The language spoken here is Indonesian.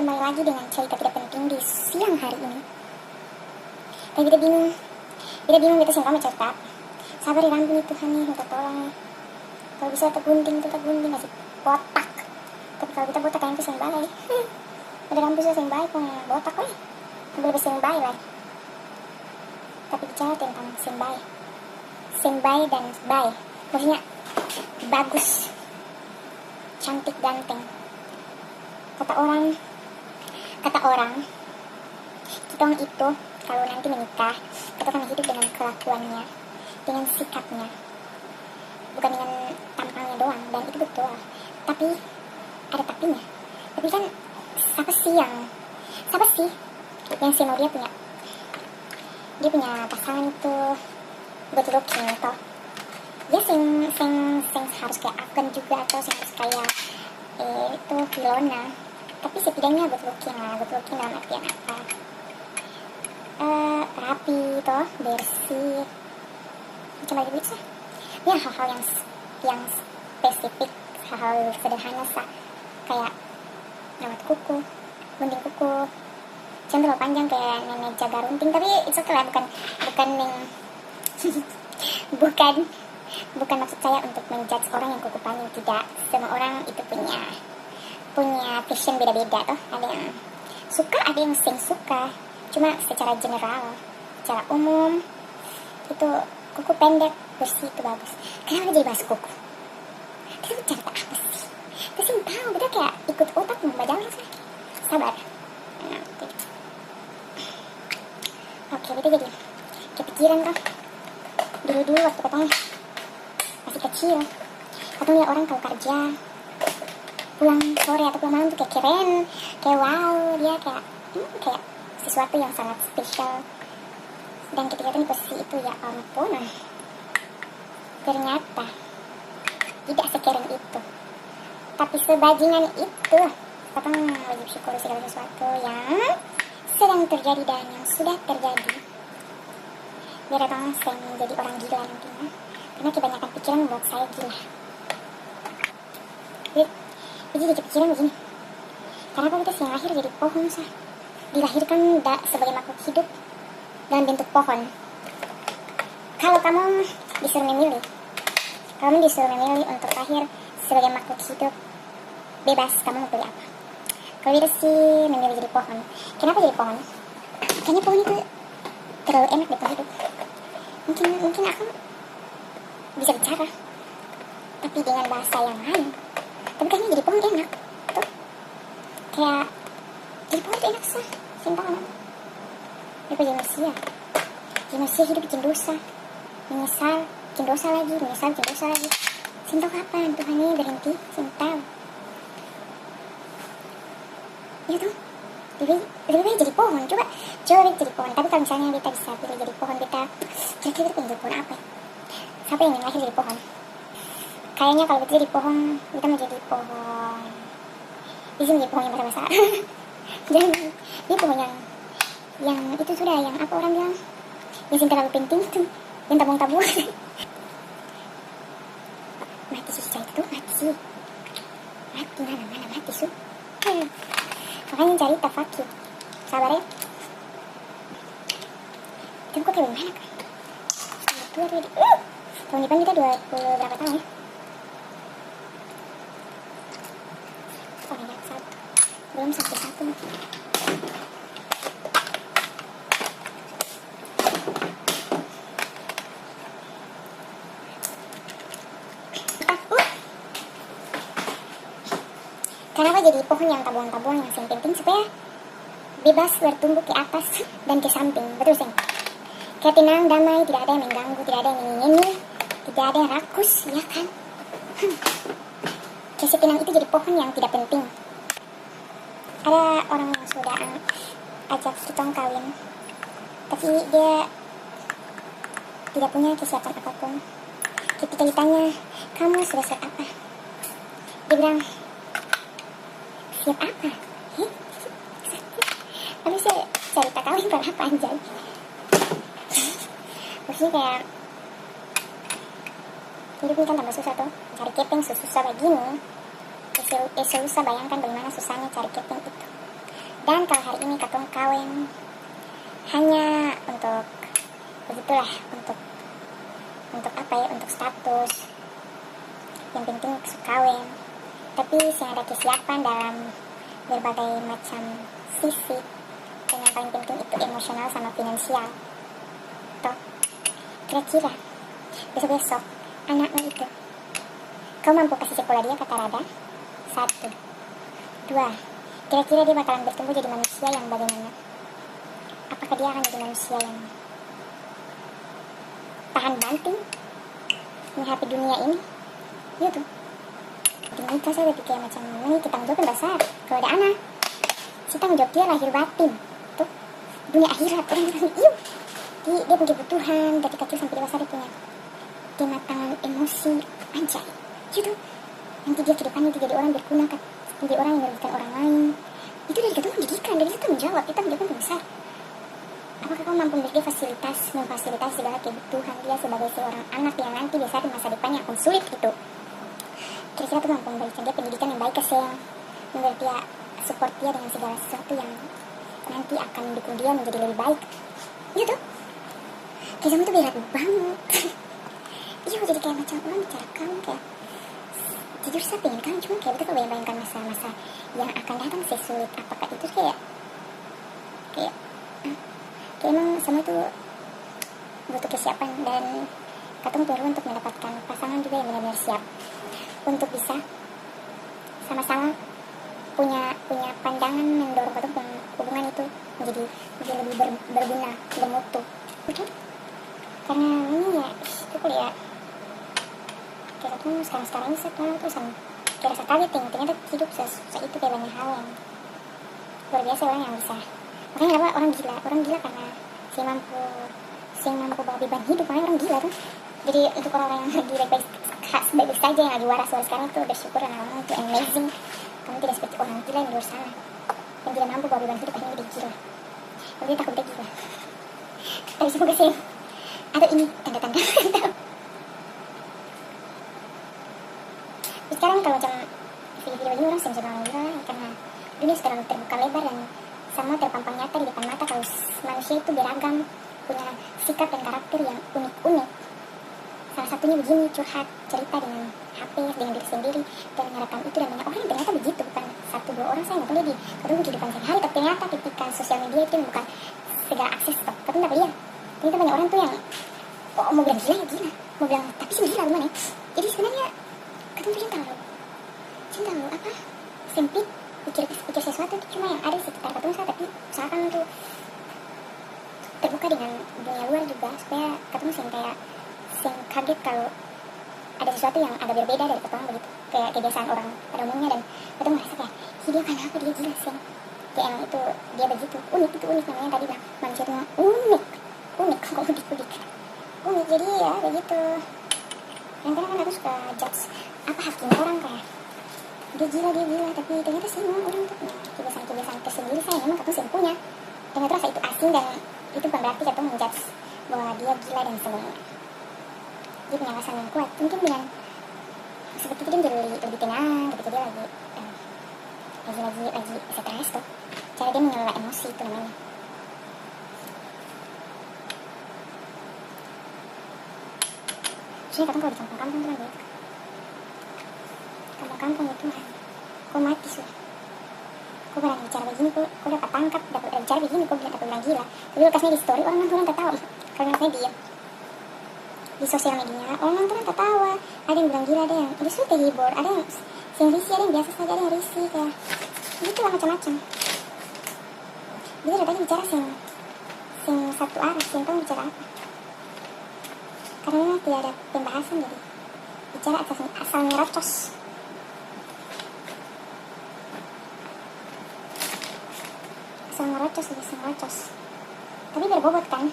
kembali lagi dengan cerita tidak penting di siang hari ini. Tapi kita bingung kita sih kamu cerita. Sabar di rambut itu hani untuk orang. Kalau bisa tergunting masih botak. Tapi kalau kita botak kan itu sing baik. Ada rambut sing baik pun botak lah. Boleh sing baik lah. Tapi bicara tentang sing baik dan baik. Maksudnya bagus, cantik, ganteng. Kata orang kita itu kalau nanti menikah kita akan hidup dengan kelakuannya, dengan sikapnya, bukan dengan tampangnya doang. Dan itu betul, tapi ada tapinya. Tapi kan siapa sih yang mau dia punya pasangan itu good looking toh. Dia sing harus kayak Afgan juga, atau sing harus kayak itu Filona. Tapi setidaknya good looking dalam artian apa? Rapi toh, bersih, macam lagi bisa. Ya hal-hal yang spesifik, hal-hal sederhana kayak rawat kuku, gunting kuku, jangan terlalu panjang kayak nenek jaga runting. Tapi itu okay lah, bukan maksud saya untuk menjudge orang yang kuku panjang. Tidak, semua orang itu punya passion beda-beda toh. Ada yang suka, ada yang suka. Cuma secara general, secara umum itu kuku pendek bersih itu bagus. Kenapa jadi bahas kuku? Kita cerita apa sih? Kita sih tahu, kita kayak ikut otak membacakan sih. Sabar. Oke, kita jadi kepikiran kan. Dulu waktu katanya masih kecil, atau lihat orang kalau kerja pulang sore atau pulang malam tuh kayak keren, kayak wow, dia kayak sesuatu yang sangat spesial. Dan ketika itu di posisi itu, ya ampun, ternyata tidak sekeren itu. Tapi sebajingan itu, katanya wajib syukur segala sesuatu yang sedang terjadi dan yang sudah terjadi. Biar katanya saya menjadi orang gila nantinya, karena kebanyakan pikiran membuat saya gila. Jadi pikiran begini, karena kita sih lahir jadi pohon sah, dilahirkan sebagai makhluk hidup dalam bentuk pohon. Kalau kamu disuruh memilih untuk lahir sebagai makhluk hidup, bebas kamu mau pilih apa. Kalau kita sih memilih jadi pohon. Kenapa jadi pohon? Kayaknya pohon itu terlalu enak untuk hidup. Mungkin aku bisa bicara, tapi dengan bahasa yang lain. Tapi kayaknya jadi pohon enak tuh. Kayak jadi pohon itu enak sah, simpel. Daripada jadi manusia hidup bikin dosa, menyesal, bikin dosa lagi. Sinta kapan Tuhan ini berhenti? Sinta. Ya tuh, lebih baik jadi pohon. Coba jadi pohon. Tapi kalau misalnya kita bisa pilih jadi pohon, kita kira-kira kita pengen jadi pohon apa? Siapa yang ingin lahir jadi pohon? Kayaknya kalau kita jadi pohon, kita mau jadi pohon. Bisa menjadi pohon yang basah-basah. Dan ini pohon yang itu sudah, yang apa orang bilang, yang terlalu penting itu, yang tabung-tabung. Mati sih cerita itu, mati su. Makanya cari tafakir, sabar ya. Itu kok kayak gimana kan? Tahun depan kita 20 berapa tahun ya? Oh ya, belum sampai 1. Kenapa jadi pohon yang tabung-tabung yang penting supaya bebas bertumbuh ke atas dan ke samping, betul sih? Kayak tenang, damai, tidak ada yang mengganggu, tidak ada yang nyanyi, tidak ada yang rakus, ya kan? Kayak setenang itu jadi pohon yang tidak penting. Ada orang yang sudah ajak kita kawin, tapi dia tidak punya kesiapan apapun. Ketika ditanya, kamu sudah siap apa? Dia bilang, siap apa? Tapi saya cerita kawin kenapa anjay? Maksudnya kayak hidup ini kan tambah susah tuh. Cari keping susah begini. Susah, bayangkan bagaimana susahnya cari keping itu. Dan kalau hari ini katong kawin hanya untuk begitulah, untuk apa ya, untuk status, yang penting kawin. Tapi saya ada kesiapan dalam berbagai macam sisi, dan yang paling penting itu emosional sama finansial. Toh, kira-kira besok-besok anakmu itu kau mampu kasih sekolah dia kata Rada? 1, 2, kira-kira dia bakalan bertumbuh jadi manusia yang bagaimana? Apakah dia akan jadi manusia yang tahan banting menghadapi dunia ini? Iya tuh. Di nikah saya udah pikir macam ini, kita tanggung jawab besar. Kalau ada anak, si tanggung jawab dia lahir batin. Tuh, dunia akhirat orang bilang, iya. Dia punya kebutuhan dari kecil sampai dewasa, dia punya kematangan emosi, anjay. Gitu. Nanti dia kedepannya jadi orang berguna, jadi orang yang merugikan orang lain. Itu dari kedua pendidikan, dari itu tanggung jawab, kita tanggung jawab besar. Apakah kamu mampu memberi memfasilitasi segala kebutuhan dia sebagai seorang anak yang nanti besar di masa depannya akan sulit itu? Kira-kira tuh mampu memberikan dia pendidikan yang baik ke saya, memberi dia support dia dengan segala sesuatu yang nanti akan mendukung dia menjadi lebih baik. Gitu. Kayak kamu tuh berat banget. Iya, jadi kayak macam orang bicara kamu kayak jujur saya pengen kamu, cuma kayak betul kalau bayangkan masa-masa yang akan datang sesulit apakah itu, kayak emang semua itu butuh kesiapan, dan katong perlu untuk mendapatkan pasangan juga yang benar-benar siap untuk bisa sama-sama punya pandangan mendorong katong hubungan itu menjadi lebih berguna, bermutu. Oke? Karena ini ya itu kuliah kayak katong sekarang ini setelah tuh sama kayak rasa kaget ternyata hidup susah itu, kayak banyak hal yang luar biasa orang yang bisa. Makanya kenapa orang gila karena si mampu bawa beban hidup, makanya orang gila tuh. Jadi untuk orang-orang yang lagi baik-baik saja, yang lagi waras sekarang tuh bersyukur, dan orang itu amazing. Kamu tidak seperti orang gila yang di luar sana yang tidak mampu bawa beban hidup, akhirnya dia gila. Tapi dia takut dia gila. Tapi semoga sih, atau ini tanda-tanda. Sekarang kalau macam video-video ini orang senjata orang gila, karena dunia sekarang terbuka lebar dan sama terpampang nyata di depan mata kalau manusia itu beragam, punya sikap dan karakter yang unik-unik. Salah satunya begini, curhat, cerita dengan HP, dengan diri sendiri, dan mengharapkan itu, dan banyak orang yang ternyata begitu, bukan 1-2 orang. Saya nggak tahu di ketemu kehidupan sehari-hari, tapi ternyata ketika sosial media itu membuka segala akses, tapi nggak lihat. Ternyata banyak orang tuh yang mau bilang gila ya gila, mau bilang tapi sih gila gimana? Jadi sebenarnya ketemu cinta lo apa? Sempit. Pikir sesuatu itu cuma yang ada di sekitar ketemu saya, tapi usahakan untuk terbuka dengan dunia luar juga, supaya ketemu sih kayak kaget kalau ada sesuatu yang agak berbeda dari ketemu begitu, kayak kebiasaan orang pada umumnya, dan ketemu merasa kayak dia kenapa dia gila sih, kayak emang itu dia begitu unik namanya tadi bilang manusia itu unik kok unik, jadi ya begitu. Yang kadang kan aku suka judge apa haknya orang kayak dia gila, tapi ternyata sih memang orang tuh punya kebiasaan tersendiri. Saya memang katong sih punya, dan itu rasa itu asing, dan itu bukan berarti katong menjudge bahwa dia gila dan sebagainya. Dia punya alasan yang kuat, mungkin dengan seperti itu dia jadi lebih tenang ketika dia lagi stres tuh, cara dia mengelola emosi itu namanya. Soalnya katong kalau di kampung-kampung tuh gitu, kampung itu kan kau mati sudah, kau berani bicara begini, kau dapat tangkap, dapat bicara begini, kau bilang gila. Tapi lekasnya di story orang nonton tertawa, kalau saya diam di sosial media orang nonton tertawa, ada yang bilang gila, ada yang justru terhibur, ada yang risih, ada yang biasa saja, ada yang risih, kayak gitu lah macam-macam. Jadi tadi bicara sing satu arah, sing tahu bicara apa, karena memang tidak ada pembahasan, jadi bicara asal ngerocos. Asal ngerocos, tapi berbobot kan.